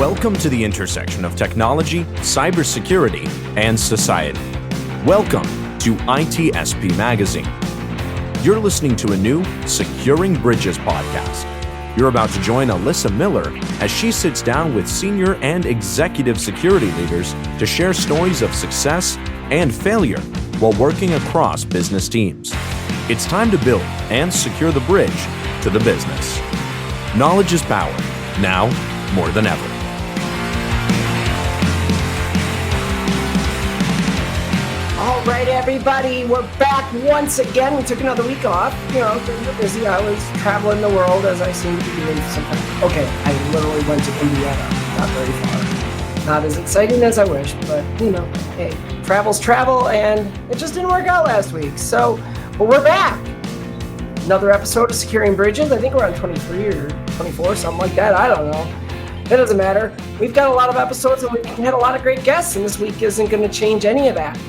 Welcome to the intersection of technology, cybersecurity, and society. Welcome to ITSP Magazine. You're listening to a new Securing Bridges podcast. You're about to join Alyssa Miller as she sits down with senior and executive security leaders to share stories of success and failure while working across business teams. It's time to build and secure the bridge to the business. Knowledge is power, now more than ever. All right, everybody, we're back once again. We took another week off. You know, things were busy. I was traveling the world as I seem to be doing sometimes. Okay, I literally went to Indiana, not very far. Not as exciting as I wish, but, you know, hey, travel's travel, and it just didn't work out last week. So, but we're back. Another episode of Securing Bridges. I think we're on 23 or 24, something like that. I don't know. It doesn't matter. We've got a lot of episodes, and we've had a lot of great guests, and this week isn't going to change any of that.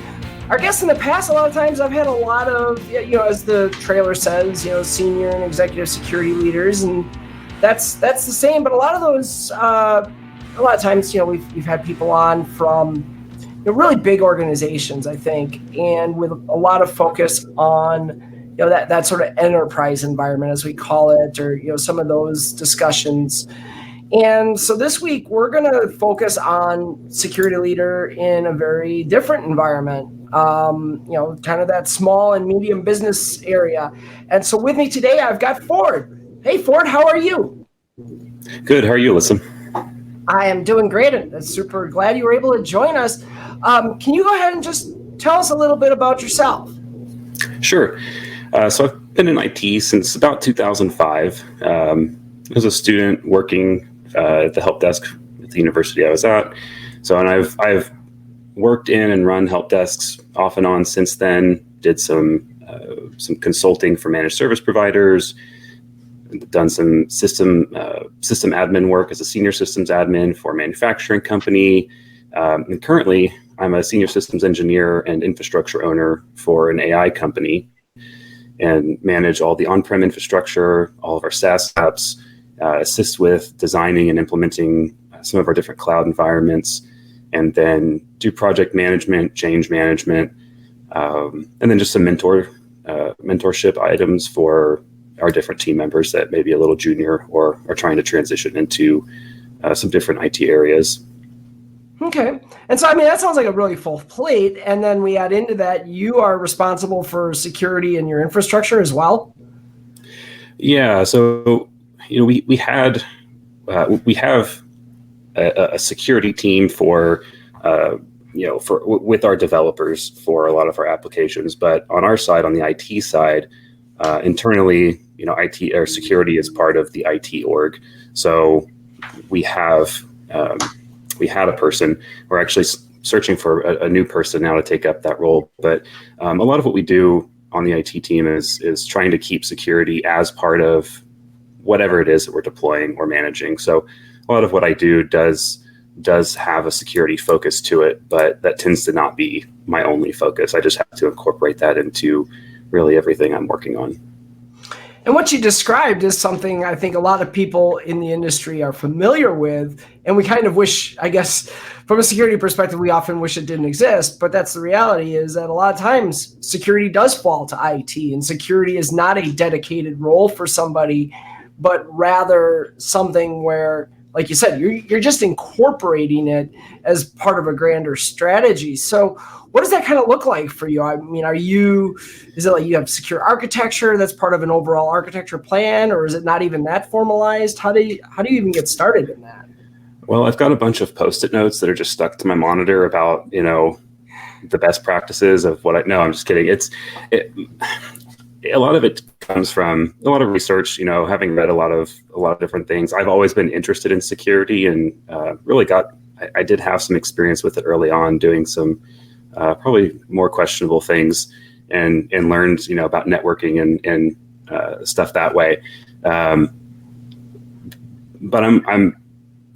Our guests in the past, a lot of times I've had a lot of, you know, as the trailer says, you know, senior and executive security leaders, and that's the same. But a lot of those, a lot of times, you know, we've had people on from, you know, really big organizations, I think, and with a lot of focus on, you know, that sort of enterprise environment, as we call it, or, you know, some of those discussions. And so this week we're going to focus on security leader in a very different environment. You know, kind of that small and medium business area. And so with me today, I've got Ford. Hey, Ford, how are you? Good. How are you, Alyssa? I am doing great. I'm super glad you were able to join us. Can you go ahead and just tell us a little bit about yourself? Sure. So I've been in IT since about 2005. I was a student working at the help desk at the university I was at. So, and I've worked in and run help desks off and on since then. Did some consulting for managed service providers. Done some system admin work as a senior systems admin for a manufacturing company. And currently, I'm a senior systems engineer and infrastructure owner for an AI company, and manage all the on-prem infrastructure, all of our SaaS apps, assist with designing and implementing some of our different cloud environments, and then do project management, change management, and then just some mentorship items for our different team members that may be a little junior or are trying to transition into some different IT areas. Okay. And so, I mean, that sounds like a really full plate. And then we add into that, you are responsible for security in your infrastructure as well? Yeah. So, you know, we have a security team for, you know, with our developers for a lot of our applications. But on our side, on the IT side, internally, you know, IT or security is part of the IT org. So we had a person. We're actually searching for a new person now to take up that role. But a lot of what we do on the IT team is trying to keep security as part of whatever it is that we're deploying or managing. So a lot of what I do does have a security focus to it, but that tends to not be my only focus. I just have to incorporate that into really everything I'm working on. And what you described is something I think a lot of people in the industry are familiar with. And we kind of wish, I guess, from a security perspective, we often wish it didn't exist. But that's the reality, is that a lot of times security does fall to IT, and security is not a dedicated role for somebody, but rather something where, like you said, you're just incorporating it as part of a grander strategy. So what does that kind of look like for you? I mean, is it like you have secure architecture that's part of an overall architecture plan, or is it not even that formalized? How do you even get started in that? Well, I've got a bunch of Post-it notes that are just stuck to my monitor about, you know, the best practices of what I'm just kidding. A lot of it comes from a lot of research, you know, having read a lot of different things. I've always been interested in security, and I did have some experience with it early on, doing some probably more questionable things, and learned, you know, about networking and stuff that way. But I'm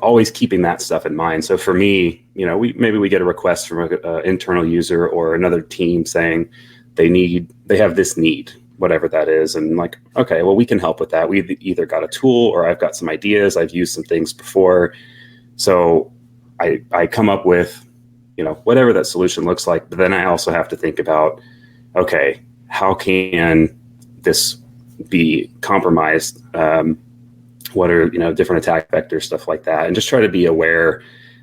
always keeping that stuff in mind. So for me, you know, we get a request from an internal user or another team saying they have this need, whatever that is. And like, okay, well, we can help with that. We've either got a tool or I've got some ideas. I've used some things before. So I come up with, whatever that solution looks like, but then I also have to think about, okay, how can this be compromised? What are, different attack vectors, stuff like that, and just try to be aware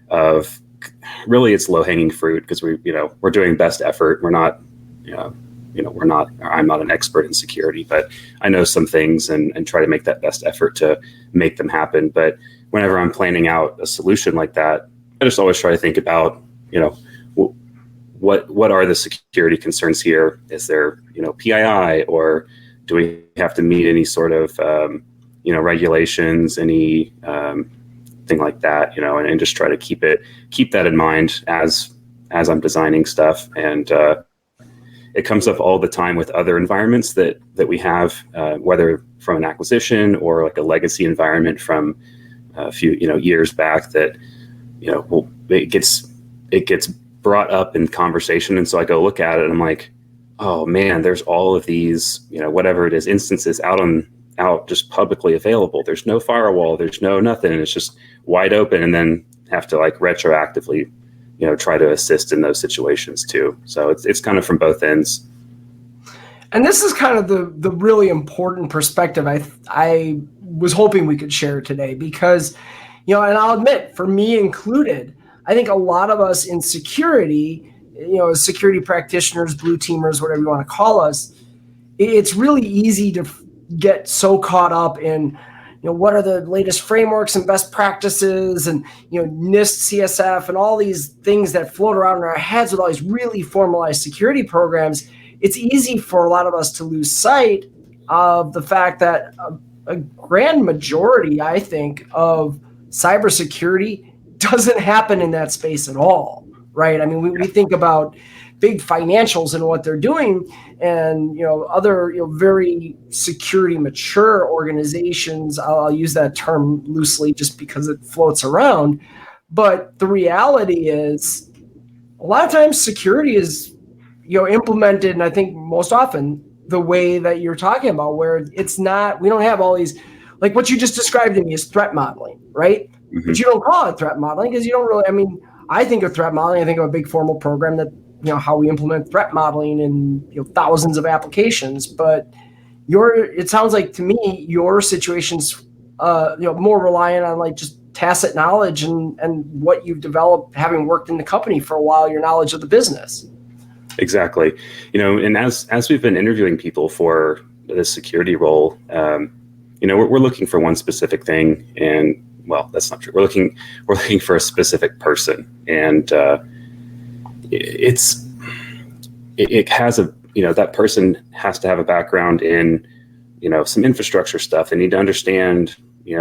of, really it's low hanging fruit, because we're doing best effort. We're not, I'm not an expert in security, but I know some things and try to make that best effort to make them happen. But whenever I'm planning out a solution like that, I just always try to think about, what are the security concerns here? Is there, PII, or do we have to meet any sort of, regulations, any thing like that, and just try to keep that in mind as I'm designing stuff. And it comes up all the time with other environments that we have, whether from an acquisition or like a legacy environment from a few years back, that it gets brought up in conversation. And so I go look at it and I'm like, oh man, there's all of these, whatever it is, instances out just publicly available. There's no firewall, there's no nothing, and it's just wide open. And then have to like retroactively, try to assist in those situations too. So it's kind of from both ends. And this is kind of the really important perspective I was hoping we could share today, because, and I'll admit, for me included, I think a lot of us in security, as security practitioners, blue teamers, whatever you want to call us, it's really easy to get so caught up in, what are the latest frameworks and best practices, and, NIST, CSF, and all these things that float around in our heads with all these really formalized security programs. It's easy for a lot of us to lose sight of the fact that a grand majority, I think, of cybersecurity doesn't happen in that space at all, right? I mean, we think about big financials and what they're doing, and other very security mature organizations. I'll use that term loosely just because it floats around, but the reality is a lot of times security is implemented, and I think most often the way that you're talking about, where it's not, we don't have all these, like what you just described to me is threat modeling, right? Mm-hmm. But you don't call it threat modeling because you don't really, I think of threat modeling, I think of a big formal program that, how we implement threat modeling in thousands of applications. But it sounds like to me, your situation's more reliant on like just tacit knowledge and what you've developed having worked in the company for a while, your knowledge of the business. Exactly. And as we've been interviewing people for this security role, we're looking for one specific thing, and well, that's not true. We're looking for a specific person, and it has a, that person has to have a background in, some infrastructure stuff. They need to understand,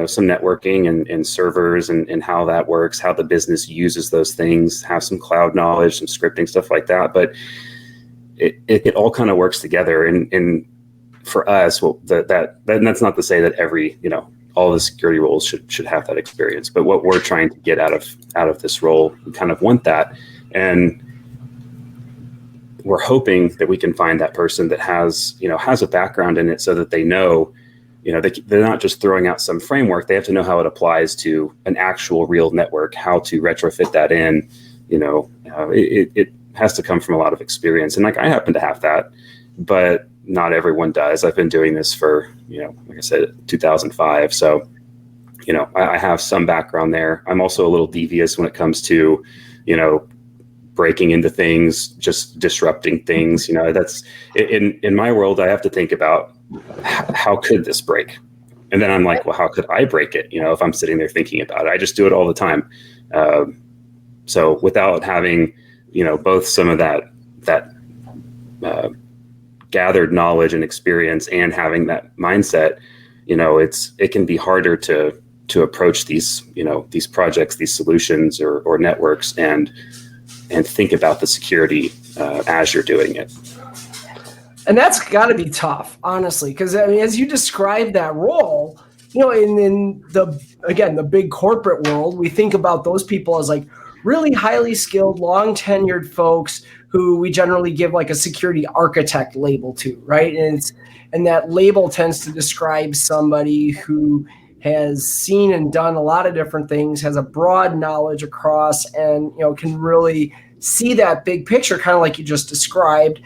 some networking and servers and how that works, how the business uses those things, have some cloud knowledge, some scripting, stuff like that. But it all kind of works together. And for us, well, that's not to say that every, all the security roles should have that experience. But what we're trying to get out of this role, we kind of want that. And we're hoping that we can find that person that has a background in it, so that they know, they're not just throwing out some framework. They have to know how it applies to an actual real network, how to retrofit that in. It has to come from a lot of experience. And like, I happen to have that, but not everyone does. I've been doing this for, like I said, 2005. So, I have some background there. I'm also a little devious when it comes to, breaking into things, just disrupting things. That's in my world. I have to think about how could this break, and then I'm like, well, how could I break it? If I'm sitting there thinking about it, I just do it all the time. So without having, both some of that gathered knowledge and experience, and having that mindset, it can be harder to approach these, these projects, these solutions or networks, and think about the security as you're doing it. And that's got to be tough, honestly, because as you describe that role, in the big corporate world, we think about those people as like really highly skilled, long tenured folks who we generally give like a security architect label to, right? And that label tends to describe somebody who has seen and done a lot of different things, has a broad knowledge across, and can really see that big picture, kind of like you just described,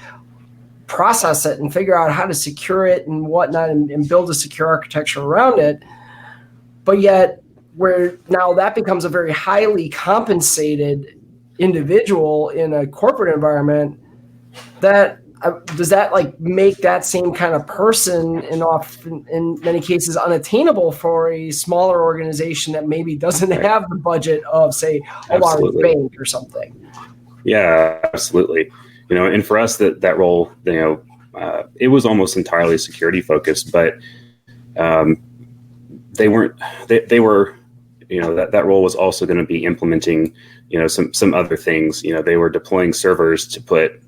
process it and figure out how to secure it and whatnot, and build a secure architecture around it. But yet, where now that becomes a very highly compensated individual in a corporate environment, that does that like make that same kind of person, and often in many cases unattainable for a smaller organization that maybe doesn't have the budget of, say, a large bank or something. Yeah, absolutely. And for us, that role, it was almost entirely security focused, but they were, that role was also going to be implementing, some other things. They were deploying servers to put,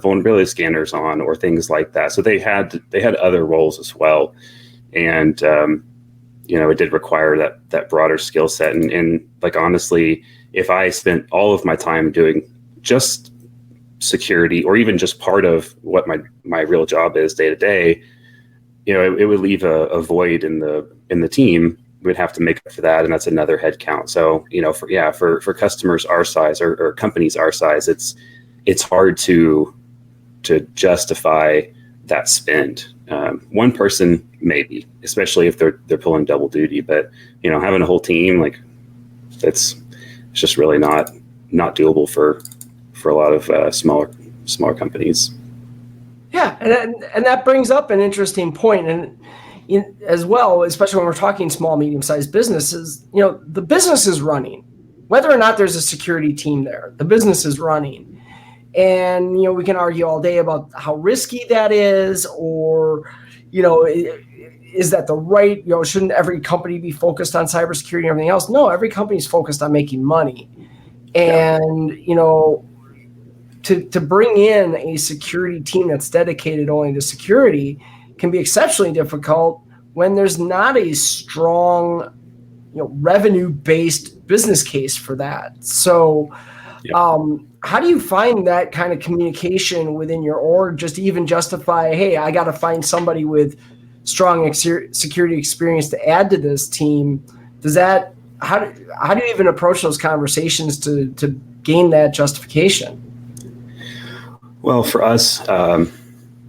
vulnerability scanners on, or things like that. So they had other roles as well. And, it did require that broader skill set. And like, honestly, if I spent all of my time doing just security, or even just part of what my real job is day to day, it would leave a void in the team. We'd have to make up for that, and that's another head count. So for customers our size, or companies our size, it's hard to justify that spend. One person maybe, especially if they're pulling double duty, but having a whole team, like, it's just really not doable for a lot of smaller companies. Yeah, and that brings up an interesting point, and as well, especially when we're talking small, medium-sized businesses, the business is running. Whether or not there's a security team there, the business is running. And, we can argue all day about how risky that is, or, is that the right, shouldn't every company be focused on cybersecurity and everything else? No, every company is focused on making money. And, to bring in a security team that's dedicated only to security can be exceptionally difficult when there's not a strong, revenue-based business case for that. So, how do you find that kind of communication within your org, just to even justify, hey, I got to find somebody with strong security experience to add to this team? How do you even approach those conversations to gain that justification? Well, for us,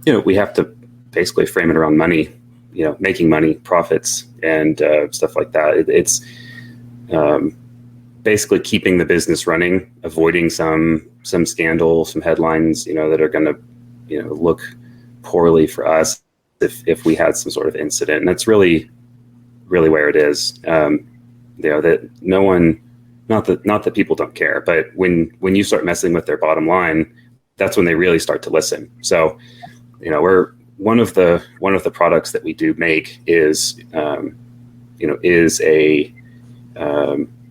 we have to basically frame it around money, making money, profits, and stuff like that. It's basically keeping the business running, avoiding some scandal, some headlines, that are going to, look poorly for us if we had some sort of incident. And that's really, really where it is. That no one, not that people don't care, but when you start messing with their bottom line, that's when they really start to listen. So, we're one of the products that we do make is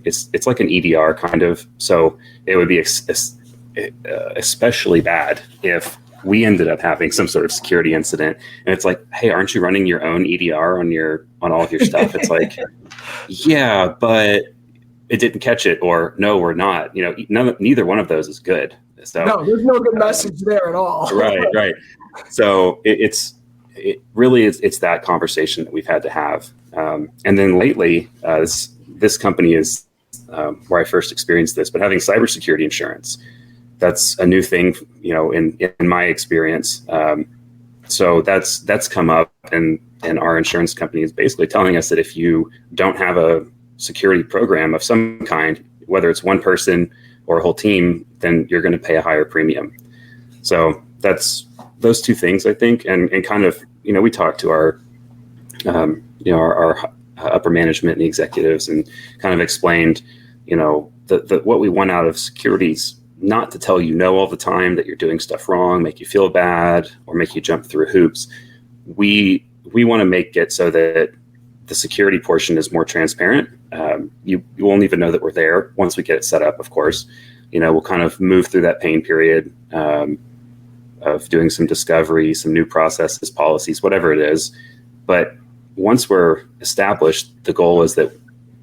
it's like an EDR kind of. So it would be especially bad if we ended up having some sort of security incident, and it's like, hey, aren't you running your own EDR on all of your stuff? It's like, yeah, but it didn't catch it, or no, we're not. Neither one of those is good. So no, there's no good message there at all. Right. So it's that conversation that we've had to have. And then lately, this company is where I first experienced this, but having cybersecurity insurance, that's a new thing, in my experience. So that's come up, and our insurance company is basically telling us that if you don't have a security program of some kind, whether it's one person or a whole team, then you're going to pay a higher premium. So that's those two things, I think, and kind of, we talk to our upper management and the executives, and kind of explained, what we want out of security is not to tell you no all the time, that you're doing stuff wrong, make you feel bad, or make you jump through hoops. We want to make it so that the security portion is more transparent. You won't even know that we're there once we get it set up, of course. We'll kind of move through that pain period of doing some discovery, some new processes, policies, whatever it is. But once we're established, the goal is that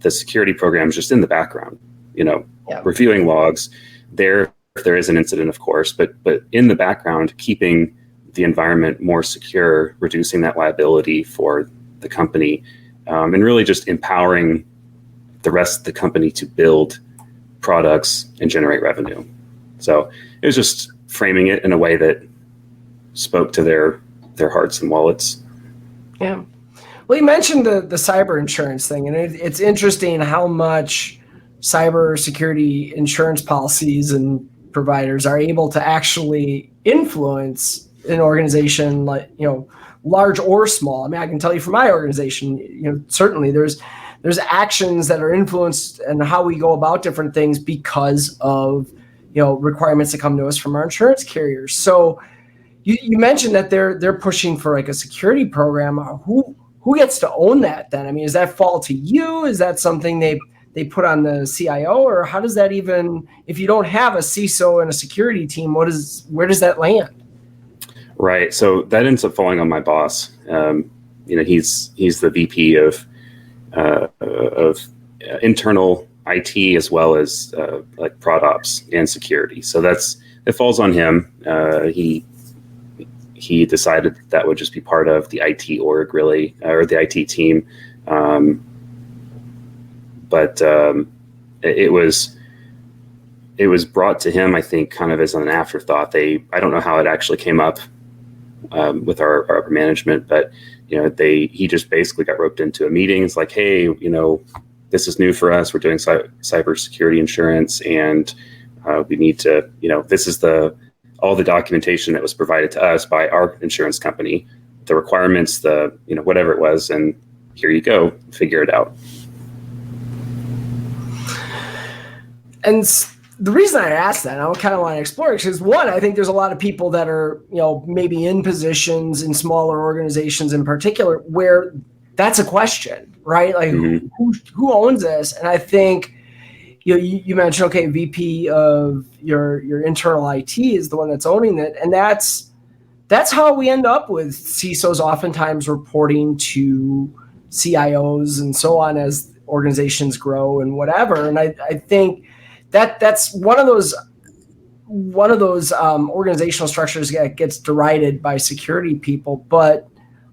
the security program is just in the background, reviewing logs there. If there is an incident, of course, but in the background, keeping the environment more secure, reducing that liability for the company, and really just empowering the rest of the company to build products and generate revenue. So it was just framing it in a way that spoke to their hearts and wallets. Yeah. Well, you mentioned the cyber insurance thing, and it's interesting how much cybersecurity insurance policies and providers are able to actually influence an organization, like, large or small. I mean, I can tell you from my organization, certainly there's actions that are influenced and how we go about different things because of, requirements that come to us from our insurance carriers. So you mentioned that they're pushing for like a security program. Who gets to own that then? I mean, does that fall to you? Is that something they put on the CIO, or how does that even, if you don't have a CISO and a security team, where does that land? Right. So that ends up falling on my boss. He's the VP of internal IT as well as like prod ops and security. So it falls on him. He decided that would just be part of the IT org, really, or the IT team. But it was brought to him, I think, kind of as an afterthought. I don't know how it actually came up with our upper management, but he just basically got roped into a meeting. It's like, hey, this is new for us. We're doing cybersecurity insurance, and we need to, this is all the documentation that was provided to us by our insurance company, the requirements, whatever it was, and here you go, figure it out. And the reason I asked that, I kind of want to explore it, because one, I think there's a lot of people that are, maybe in positions in smaller organizations in particular where that's a question, right? Like, mm-hmm. who owns this? And I think, you mentioned, okay, VP of your internal IT is the one that's owning it. And that's how we end up with CISOs oftentimes reporting to CIOs and so on as organizations grow and whatever. And I think that's one of those organizational structures that gets derided by security people, but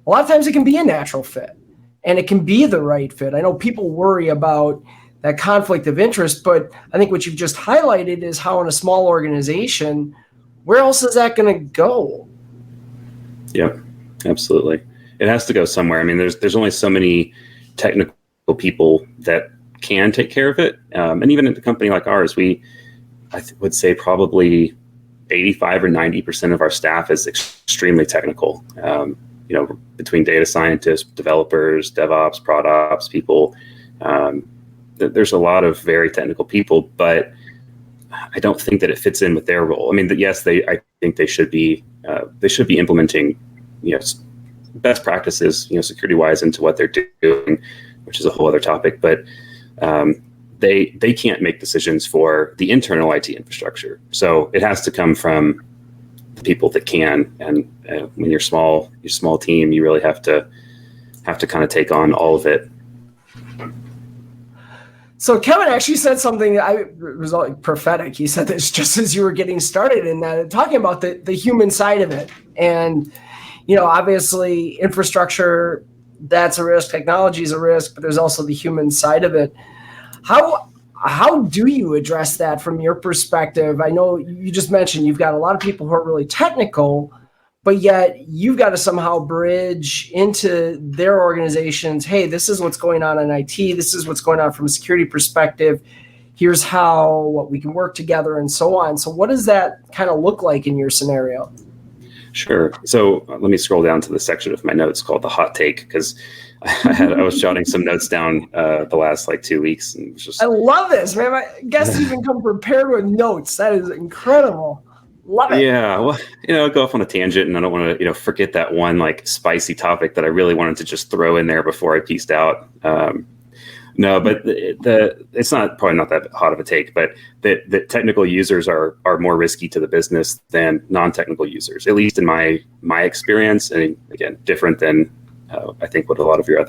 a lot of times it can be a natural fit and it can be the right fit. I know people worry about that conflict of interest, but I think what you've just highlighted is how in a small organization, where else is that going to go? Yeah, absolutely. It has to go somewhere. I mean, there's only so many technical people that can take care of it. And even at a company like ours, I would say probably 85 or 90% of our staff is extremely technical. Between data scientists, developers, DevOps, prod ops people, there's a lot of very technical people, but I don't think that it fits in with their role. I mean, yes, I think they should be implementing, best practices, security wise into what they're doing, which is a whole other topic, but they can't make decisions for the internal IT infrastructure. So it has to come from the people that can. And when you're small team, you really have to kind of take on all of it. So Kevin actually said something that was like prophetic. He said this just as you were getting started in that, talking about the human side of it. And, obviously infrastructure, that's a risk. Technology is a risk, but there's also the human side of it. How do you address that from your perspective? I know you just mentioned you've got a lot of people who are really technical, but yet you've got to somehow bridge into their organizations. Hey, this is what's going on in IT. This is what's going on from a security perspective. Here's what we can work together and so on. So what does that kind of look like in your scenario? Sure. So let me scroll down to the section of my notes called the hot take, because I was jotting some notes down the last 2 weeks. And I love this, man. My guests even come prepared with notes. That is incredible. Love it. Yeah. Well, I'll go off on a tangent, and I don't want to, forget that one spicy topic that I really wanted to just throw in there before I pieced out. No, but it's probably not that hot of a take, but the technical users are more risky to the business than non-technical users, at least in my experience. And again, different than I think what a lot of your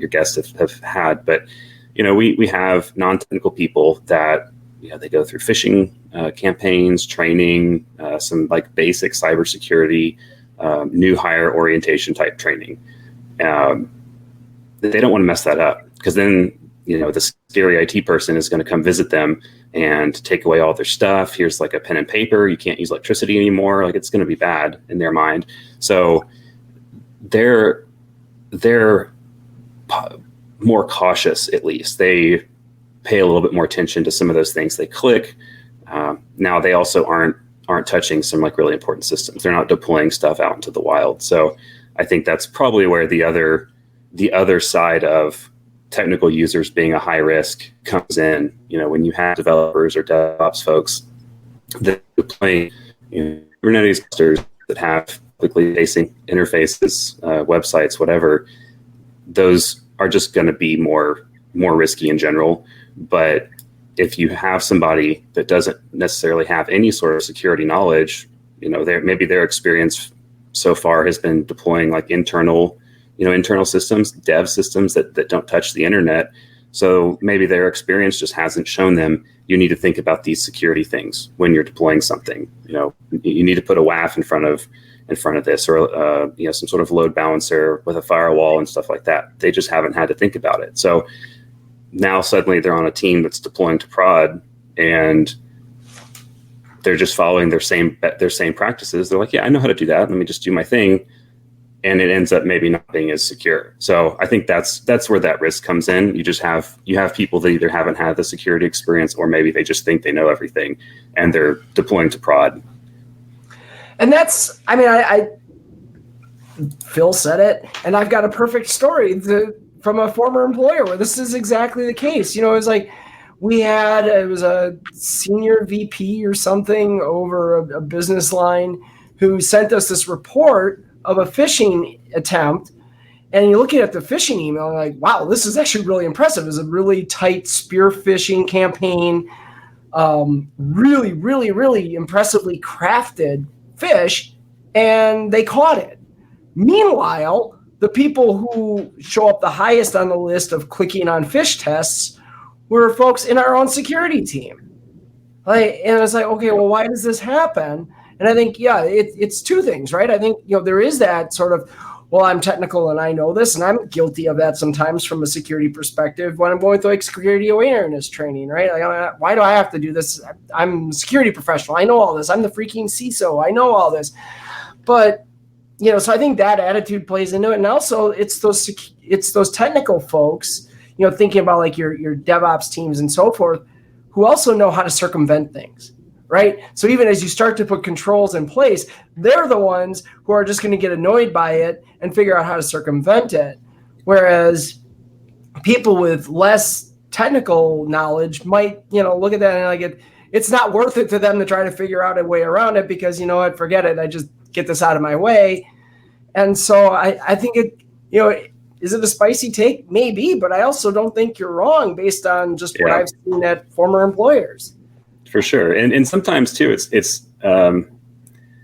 guests have had. But we have non-technical people that they go through phishing campaigns, training, some basic cybersecurity, new hire orientation type training. they don't want to mess that up, because then, the scary IT person is going to come visit them and take away all their stuff. Here's like a pen and paper. You can't use electricity anymore. Like, it's going to be bad in their mind. So they're more cautious, at least. They pay a little bit more attention to some of those things. They click. Now they also aren't touching some like really important systems. They're not deploying stuff out into the wild. So I think that's probably where the other side of technical users being a high risk comes in. When you have developers or DevOps folks that are deploying Kubernetes clusters that have quickly facing interfaces, websites, whatever, those are just going to be more risky in general. But if you have somebody that doesn't necessarily have any sort of security knowledge, maybe their experience so far has been deploying like internal systems, dev systems that don't touch the internet. So maybe their experience just hasn't shown them you need to think about these security things when you're deploying something. You need to put a WAF in front of this, or some sort of load balancer with a firewall and stuff like that. They just haven't had to think about it. So now suddenly they're on a team that's deploying to prod, and they're just following their same practices. They're like, yeah, I know how to do that. Let me just do my thing. And it ends up maybe not being as secure. So I think that's where that risk comes in. You have people that either haven't had the security experience, or maybe they just think they know everything and they're deploying to prod. And that's, Phil said it, and I've got a perfect story from a former employer where this is exactly the case. It was like it was a senior VP or something over a business line who sent us this report of a phishing attempt. And you're looking at the phishing email and like, wow, this is actually really impressive. It's a really tight spear phishing campaign. Really, really, really impressively crafted fish, and they caught it. Meanwhile, the people who show up the highest on the list of clicking on fish tests were folks in our own security team. And it's like, okay, well, why does this happen? And I think, it's two things, right? I think, there is that sort of, well, I'm technical and I know this, and I'm guilty of that sometimes from a security perspective when I'm going through like security awareness training, right? Like, why do I have to do this? I'm a security professional. I know all this. I'm the freaking CISO. I know all this. But, so I think that attitude plays into it. And also it's those technical folks, thinking about like your DevOps teams and so forth, who also know how to circumvent things. Right. So even as you start to put controls in place, they're the ones who are just going to get annoyed by it and figure out how to circumvent it. Whereas people with less technical knowledge might, look at that and like it's not worth it to them to try to figure out a way around it because, forget it. I just get this out of my way. And so I think is it a spicy take? Maybe, but I also don't think you're wrong based on just what I've seen at former employers. For sure. And sometimes too, it's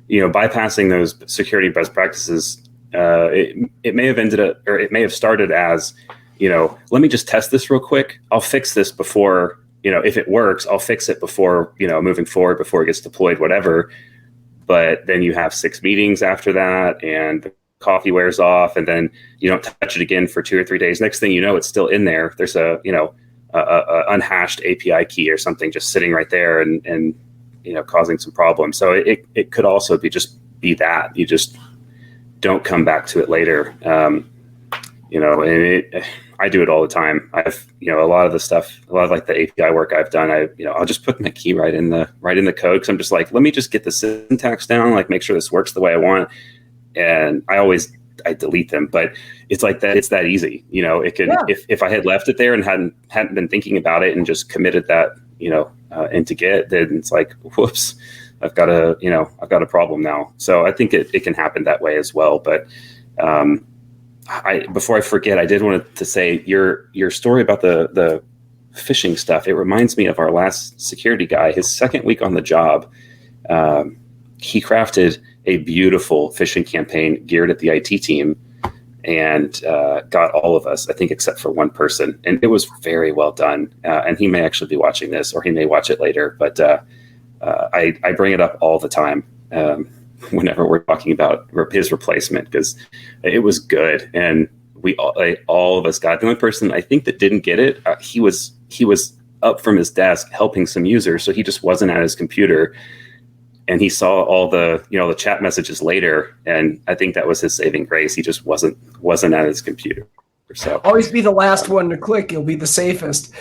bypassing those security best practices. It may have ended up, or it may have started as, let me just test this real quick. I'll fix this before, if it works, I'll fix it before, moving forward, before it gets deployed, whatever. But then you have 6 meetings after that, and the coffee wears off, and then you don't touch it again for 2 or 3 days. Next thing you know, it's still in there. There's a unhashed API key or something just sitting right there and causing some problems. So it could also be that you just don't come back to it later. And I do it all the time. I've a lot of the stuff, a lot of like the API work I've done. I'll just put my key right in the code, because I'm just like, let me just get the syntax down, like make sure this works the way I want. And I delete them, but it's like that. It's that easy. It can, if I had left it there and hadn't been thinking about it and just committed that, into Git, then it's like, whoops, I've got a problem now. So I think it can happen that way as well. But, before I forget, I did want to say your story about the phishing stuff. It reminds me of our last security guy, his second week on the job. He crafted a beautiful phishing campaign geared at the IT team and got all of us, I think, except for one person. And it was very well done. And he may actually be watching this, or he may watch it later. But I bring it up all the time whenever we're talking about his replacement, because it was good. And all of us got. The only person I think that didn't get it, he was up from his desk helping some users, so he just wasn't at his computer, and he saw all the the chat messages later, and I think that was his saving grace. He just wasn't at his computer. So always be the last one to click. You'll be the safest.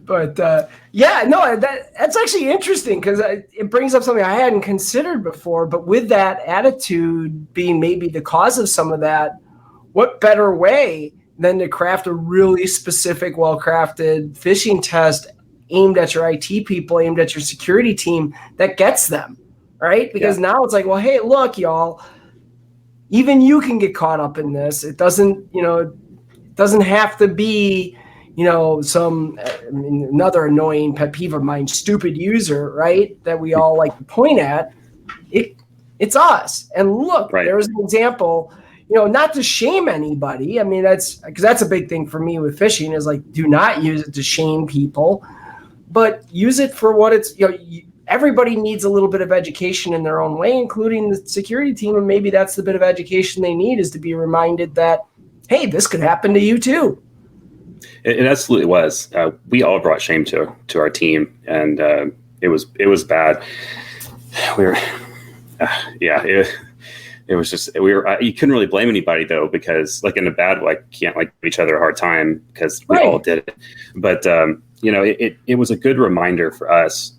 But yeah, no, that's actually interesting because it brings up something I hadn't considered before. But with that attitude being maybe the cause of some of that, what better way than to craft a really specific, well-crafted phishing test aimed at your IT people, aimed at your security team that gets them, right? Because now it's like, well, hey, look, y'all, even you can get caught up in this. It doesn't have to be, another annoying pet peeve of mine, stupid user, right? That we all like to point at. It's us. And look, there's an example, not to shame anybody. I mean, that's a big thing for me with phishing is like, do not use it to shame people, but use it for what it's, everybody needs a little bit of education in their own way, including the security team. And maybe that's the bit of education they need, is to be reminded that, hey, this could happen to you too. It absolutely was. We all brought shame to our team, and it was bad. We were, it was just you couldn't really blame anybody though, because like in a bad way, can't like give each other a hard time because we all did it. But it was a good reminder for us.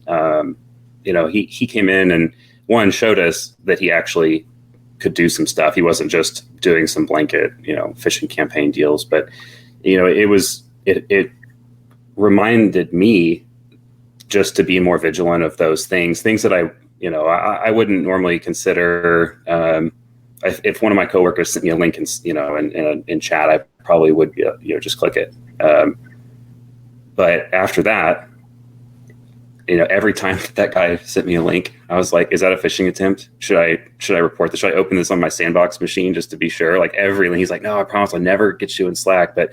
He came in and showed us that he actually could do some stuff. He wasn't just doing some blanket, phishing campaign deals, but it reminded me just to be more vigilant of those things that I wouldn't normally consider. If one of my coworkers sent me a link in chat, I probably would just click it. But after that, every time that guy sent me a link, I was like, is that a phishing attempt? Should I report this? Should I open this on my sandbox machine just to be sure? Like he's like, no, I promise I'll never get you in Slack. But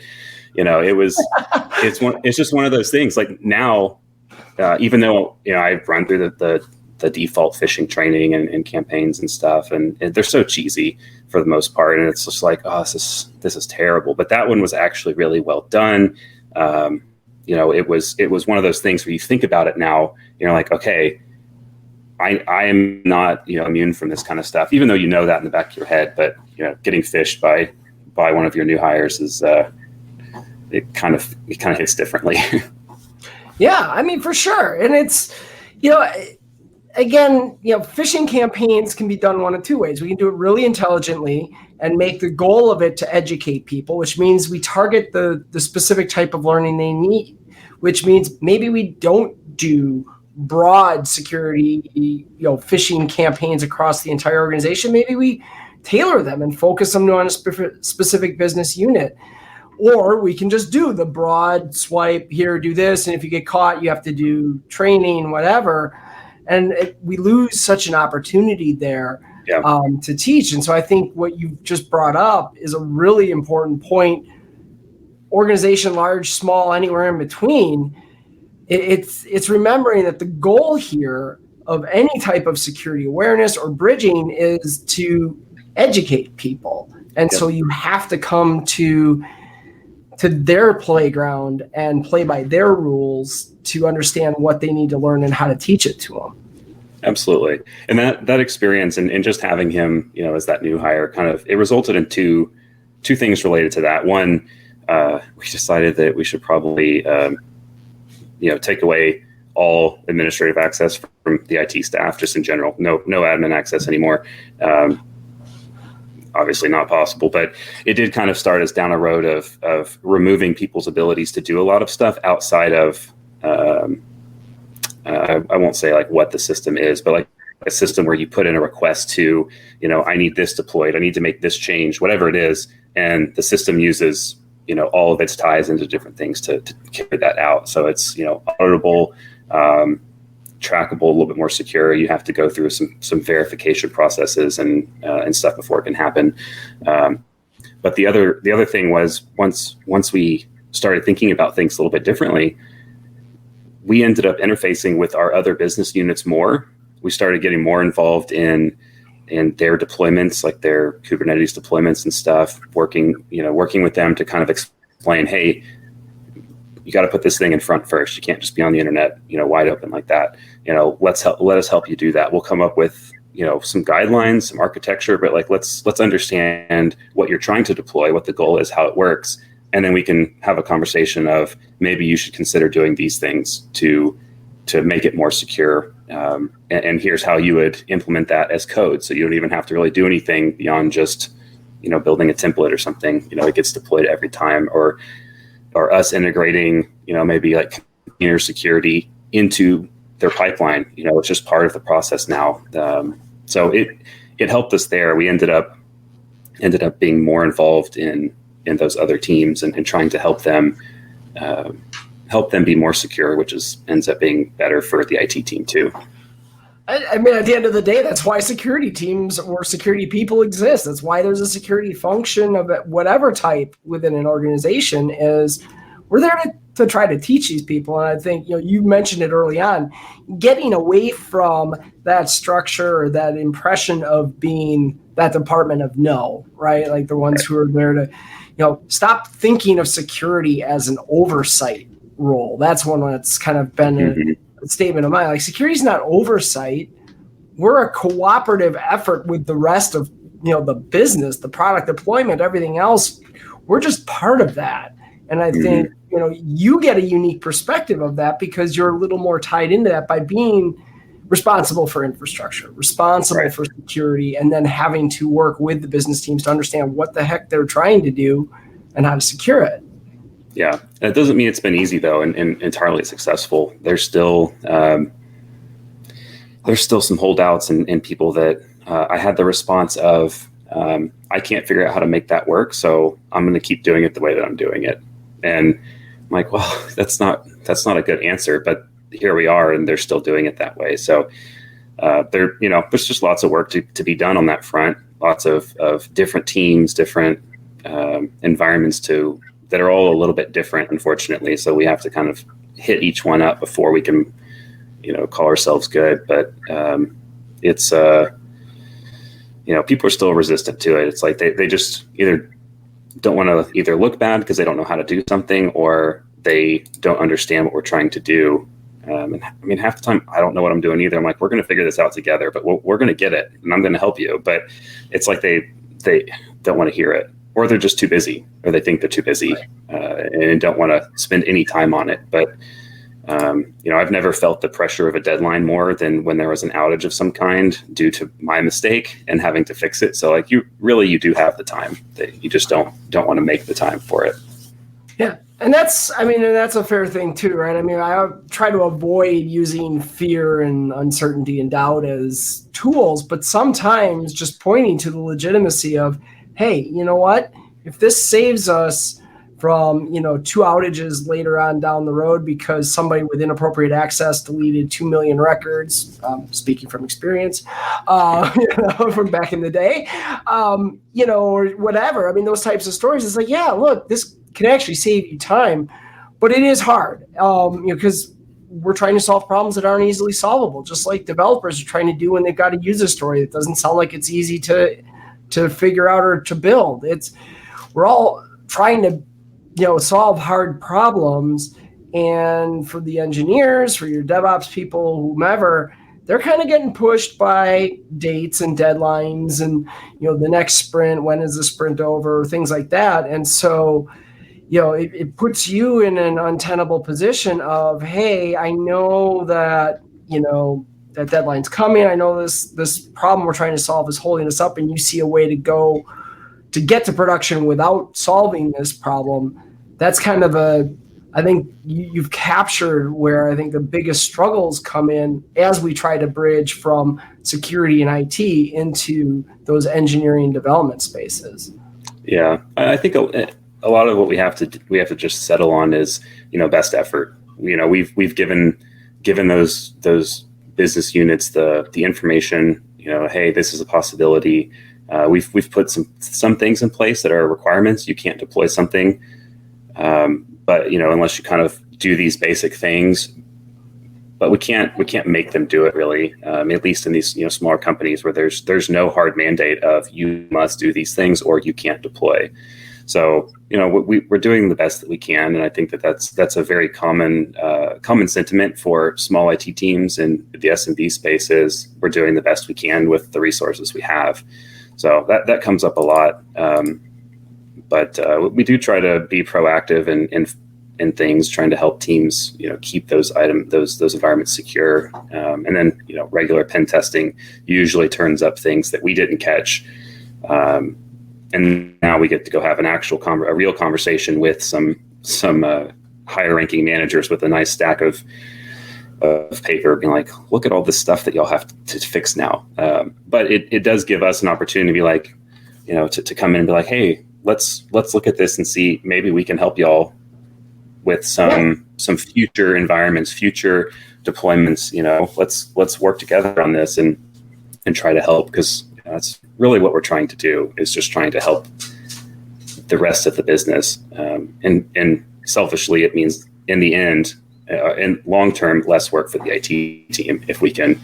it's just one of those things. Like now, even though, I've run through the default phishing training and campaigns and stuff, and they're so cheesy for the most part. And it's just like, oh, this is terrible. But that one was actually really well done. It was one of those things where you think about it now, like, okay, I am not, immune from this kind of stuff, even though that in the back of your head. But, getting phished by one of your new hires is, it kind of hits differently. Yeah, I mean, for sure. And it's, again, phishing campaigns can be done one of two ways. We can do it really intelligently and make the goal of it to educate people, which means we target the specific type of learning they need, which means maybe we don't do broad security, phishing campaigns across the entire organization. Maybe we tailor them and focus them on a specific business unit. Or we can just do the broad swipe here, do this. And if you get caught, you have to do training, whatever. And we lose such an opportunity there to teach. And so I think what you've just brought up is a really important point. Organization, large, small, anywhere in between. It's remembering that the goal here of any type of security awareness or bridging is to educate people. And so you have to come to their playground and play by their rules to understand what they need to learn and how to teach it to them. Absolutely. And that experience and just having him, as that new hire, it resulted in two things related to that. One, we decided that we should probably, take away all administrative access from the IT staff, just in general. No admin access anymore. Obviously not possible, but it did kind of start us down a road of removing people's abilities to do a lot of stuff outside of, I won't say like what the system is, but like a system where you put in a request to, I need this deployed, I need to make this change, whatever it is. And the system uses, all of its ties into different things to carry that out. So it's, auditable, trackable, a little bit more secure. You have to go through some verification processes and stuff before it can happen. But the other thing was once we started thinking about things a little bit differently, we ended up interfacing with our other business units more. We started getting more involved in their deployments, like their Kubernetes deployments and stuff, working with them to kind of explain, hey, you got to put this thing in front first. You can't just be on the internet, wide open like that. Let us help you do that. We'll come up with, some guidelines, some architecture, but like, let's understand what you're trying to deploy, what the goal is, how it works. And then we can have a conversation of maybe you should consider doing these things to make it more secure. And here's how you would implement that as code. So you don't even have to really do anything beyond just, building a template or something, it gets deployed every time, or us integrating, maybe like container security into their pipeline. It's just part of the process now. So it helped us there. We ended up being more involved in those other teams and trying to help them be more secure, which ends up being better for the IT team too. I mean, at the end of the day, that's why security teams or security people exist. That's why there's a security function of whatever type within an organization. Is we're there to try to teach these people. And I think, you mentioned it early on, getting away from that structure or that impression of being that department of no, right? Like the ones who are there to, stop thinking of security as an oversight role. That's one that's kind of been a statement of mine. Like, security is not oversight. We're a cooperative effort with the rest of, the business, the product deployment, everything else. We're just part of that. And I think, you get a unique perspective of that because you're a little more tied into that by being responsible for infrastructure, responsible for security, and then having to work with the business teams to understand what the heck they're trying to do and how to secure it. Yeah, that doesn't mean it's been easy though, and entirely successful. There's still some holdouts and people that I had the response of, I can't figure out how to make that work, so I'm going to keep doing it the way that I'm doing it. And I'm like, well, that's not a good answer, but here we are, and they're still doing it that way. So there's just lots of work to be done on that front. Lots of different teams, different environments that are all a little bit different, unfortunately. So we have to kind of hit each one up before we can, call ourselves good. But it's people are still resistant to it. It's like they just either don't want to either look bad because they don't know how to do something, or they don't understand what we're trying to do. And I mean, half the time I don't know what I'm doing either. I'm like, we're going to figure this out together, but we're going to get it, and I'm going to help you. But it's like they don't want to hear it, or they're just too busy, or they think they're too busy and don't want to spend any time on it. But I've never felt the pressure of a deadline more than when there was an outage of some kind due to my mistake and having to fix it. So like you do have the time. You just don't want to make the time for it. Yeah. And that's a fair thing too, right? I mean, I try to avoid using fear and uncertainty and doubt as tools, but sometimes just pointing to the legitimacy of, hey, you know what? If this saves us from, 2 outages later on down the road because somebody with inappropriate access deleted 2 million records, speaking from experience, from back in the day, or whatever. I mean, those types of stories, it's like, yeah, look, this can actually save you time, but it is hard, because we're trying to solve problems that aren't easily solvable, just like developers are trying to do when they've got a user story that doesn't sound like it's easy to figure out or to build. We're all trying to, solve hard problems, and for the engineers, for your DevOps people, whomever, they're kind of getting pushed by dates and deadlines and, the next sprint, when is the sprint over, things like that. And so, it puts you in an untenable position of, hey, I know that, that deadline's coming. I know this problem we're trying to solve is holding us up, and you see a way to get to production without solving this problem. That's kind of I think you've captured where I think the biggest struggles come in as we try to bridge from security and IT into those engineering development spaces. Yeah, I think a lot of what we have to just settle on is, best effort. We've given those business units the information. Hey, this is a possibility. We've put some things in place that are requirements. You can't deploy something, but unless you kind of do these basic things, but we can't make them do it really. At least in these smaller companies where there's no hard mandate of you must do these things or you can't deploy. So we're doing the best that we can, and I think that's a very common sentiment for small IT teams in the SMB space. Is we're doing the best we can with the resources we have. So that comes up a lot, but we do try to be proactive in things, trying to help teams, keep those environments secure. And then, regular pen testing usually turns up things that we didn't catch. And now we get to go have a real conversation with some higher ranking managers with a nice stack of paper, being like, look at all this stuff that y'all have to fix now. But it does give us an opportunity to be like, to come in and be like, hey, let's look at this and see, maybe we can help y'all with some future environments, future deployments. Let's work together on this and try to help, because that's really what we're trying to do, is just trying to help the rest of the business. And selfishly, it means in the end, in long term, less work for the IT team if we can,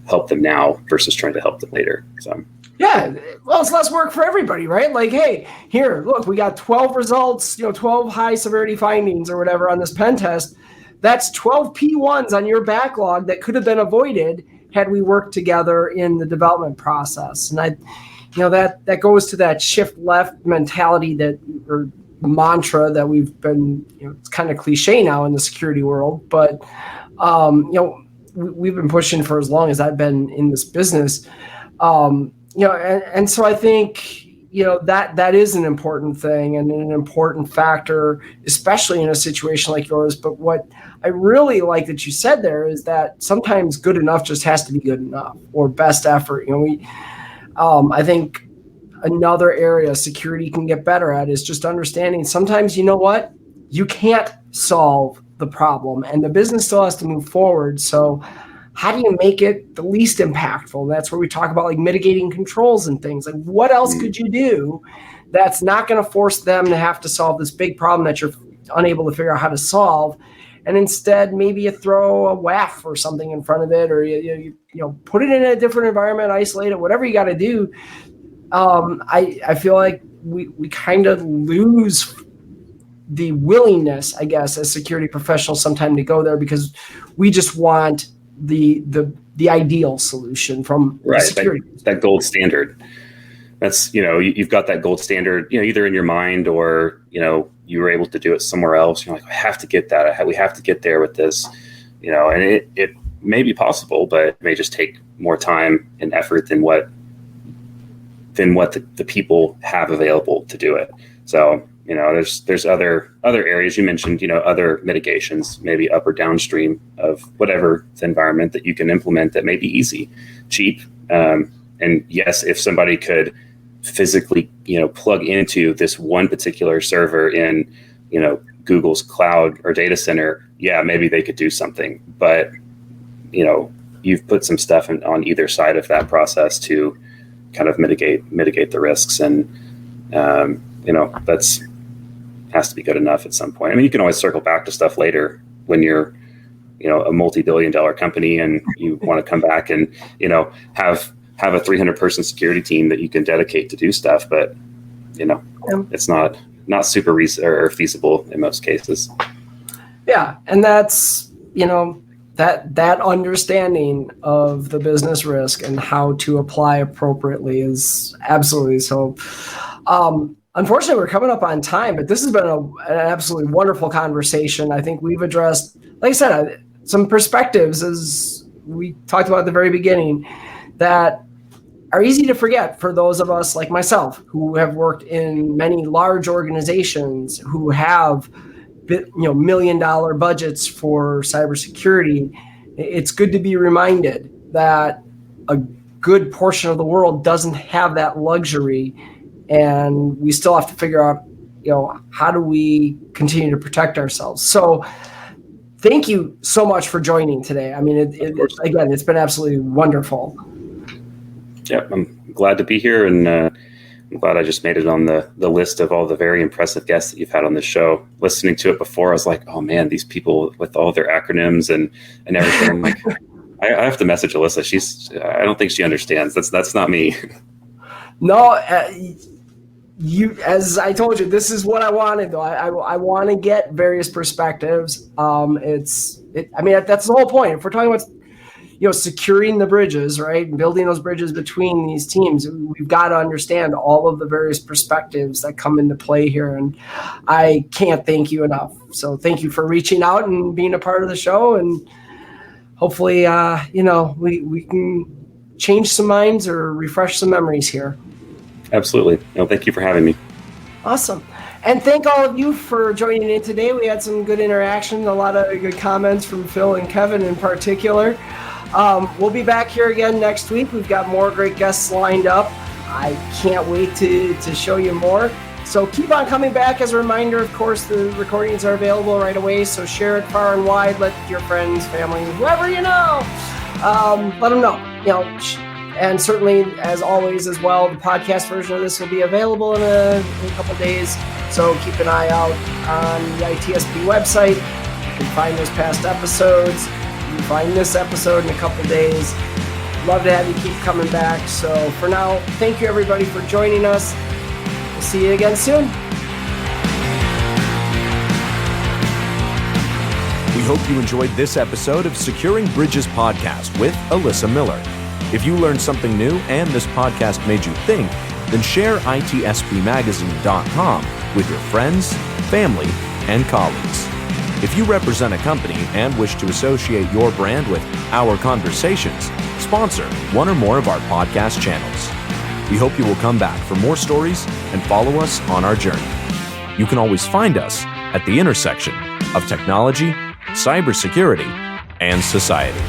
help them now versus trying to help them later. So. Yeah, well, it's less work for everybody, right? Like, hey, here, look, we got 12 results, 12 high severity findings or whatever on this pen test. That's 12 P1s on your backlog that could have been avoided had we worked together in the development process. And that goes to that shift left mentality or mantra that we've been, it's kind of cliche now in the security world, but we've been pushing for as long as I've been in this business. And so I think, that is an important thing and an important factor, especially in a situation like yours. But what I really like that you said there is that sometimes good enough just has to be good enough, or best effort. I think another area security can get better at is just understanding sometimes, you can't solve the problem and the business still has to move forward. So how do you make it the least impactful? That's where we talk about like mitigating controls and things. Like, what else could you do that's not going to force them to have to solve this big problem that you're unable to figure out how to solve? And instead, maybe you throw a WAF or something in front of it, or you put it in a different environment, isolate it, whatever you got to do. I feel like we kind of lose the willingness, I guess, as security professionals sometimes to go there because we just want the ideal solution from security. That gold standard. That's, you've got that gold standard, either in your mind or, you were able to do it somewhere else. You're like, I have to get that. We have to get there with this, and it may be possible, but it may just take more time and effort than what the people have available to do it. So, there's other areas you mentioned, other mitigations, maybe up or downstream of whatever the environment that you can implement that may be easy, cheap. And yes, if somebody could physically, plug into this one particular server in, Google's cloud or data center, yeah, maybe they could do something. But, you've put some stuff on either side of that process to kind of mitigate the risks. And, that's has to be good enough at some point. I mean, you can always circle back to stuff later when you're, a multi-billion-dollar company and you want to come back and, have a 300-person security team that you can dedicate to do stuff. But, it's not super or feasible in most cases. Yeah. And that's, that understanding of the business risk and how to apply appropriately is absolutely so. Unfortunately, we're coming up on time, but this has been an absolutely wonderful conversation. I think we've addressed, like I said, some perspectives, as we talked about at the very beginning, that are easy to forget for those of us like myself who have worked in many large organizations who have $1 million budgets for cybersecurity. It's good to be reminded that a good portion of the world doesn't have that luxury. And we still have to figure out, how do we continue to protect ourselves? So thank you so much for joining today. I mean, again, it's been absolutely wonderful. Yeah, I'm glad to be here. And I'm glad I just made it on the list of all the very impressive guests that you've had on this show. Listening to it before, I was like, oh man, these people with all their acronyms and everything. I'm like, I have to message Alyssa. I don't think she understands. That's not me. No, as I told you, this is what I wanted, though. I want to get various perspectives. I mean, that's the whole point. If we're talking about, securing the bridges, right, and building those bridges between these teams, we've got to understand all of the various perspectives that come into play here. And I can't thank you enough. So thank you for reaching out and being a part of the show. And hopefully, we can change some minds or refresh some memories here. Absolutely. No, thank you for having me. Awesome. And thank all of you for joining in today. We had some good interaction, a lot of good comments from Phil and Kevin in particular. We'll be back here again next week. We've got more great guests lined up. I can't wait to show you more. So keep on coming back. As a reminder, of course, the recordings are available right away. So share it far and wide. Let your friends, family, whoever you know, let them know. And certainly, as always, as well, the podcast version of this will be available in a couple days. So keep an eye out on the ITSP website. You can find those past episodes. You can find this episode in a couple days. Love to have you keep coming back. So for now, thank you everybody for joining us. We'll see you again soon. We hope you enjoyed this episode of Securing Bridges Podcast with Alyssa Miller. If you learned something new and this podcast made you think, then share itspmagazine.com with your friends, family, and colleagues. If you represent a company and wish to associate your brand with our conversations, sponsor one or more of our podcast channels. We hope you will come back for more stories and follow us on our journey. You can always find us at the intersection of technology, cybersecurity, and society.